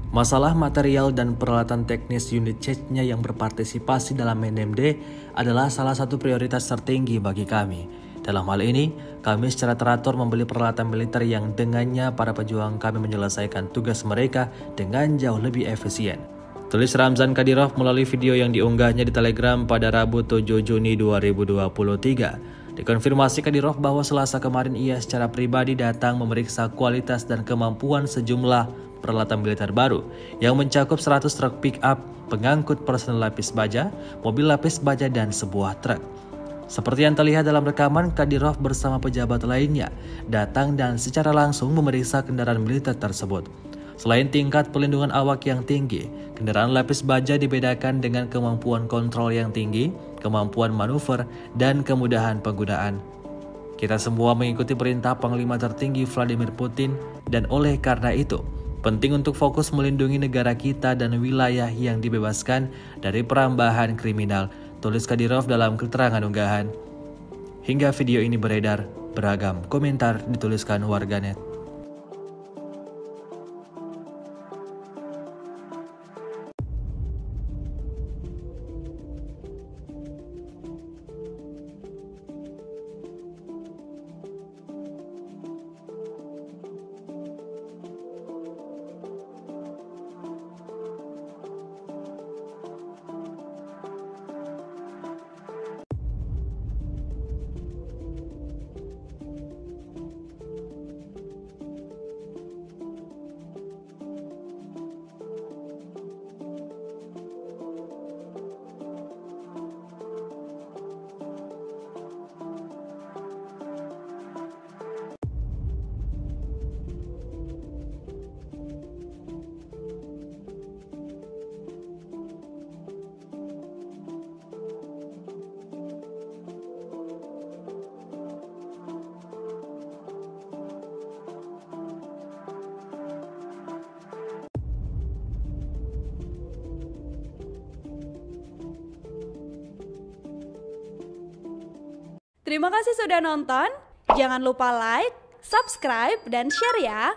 Masalah material dan peralatan teknis unit C-nya yang berpartisipasi dalam NMD adalah salah satu prioritas tertinggi bagi kami. Dalam hal ini, kami secara teratur membeli peralatan militer yang dengannya para pejuang kami menyelesaikan tugas mereka dengan jauh lebih efisien. Tulis Ramzan Kadyrov melalui video yang diunggahnya di Telegram pada Rabu 7 Juni 2023. Dikonfirmasi Kadyrov bahwa Selasa kemarin ia secara pribadi datang memeriksa kualitas dan kemampuan sejumlah peralatan militer baru yang mencakup 100 truk pick-up, pengangkut personel lapis baja, mobil lapis baja, dan sebuah truk. Seperti yang terlihat dalam rekaman, Kadyrov bersama pejabat lainnya datang dan secara langsung memeriksa kendaraan militer tersebut. Selain tingkat pelindungan awak yang tinggi, kendaraan lapis baja dibedakan dengan kemampuan kontrol yang tinggi, kemampuan manuver, dan kemudahan penggunaan. Kita semua mengikuti perintah Panglima tertinggi Vladimir Putin, dan oleh karena itu, penting untuk fokus melindungi negara kita dan wilayah yang dibebaskan dari perambahan kriminal, tulis Kadyrov dalam keterangan unggahan. Hingga video ini beredar, beragam komentar dituliskan warganet. Terima kasih sudah nonton. Jangan lupa like, subscribe, dan share ya.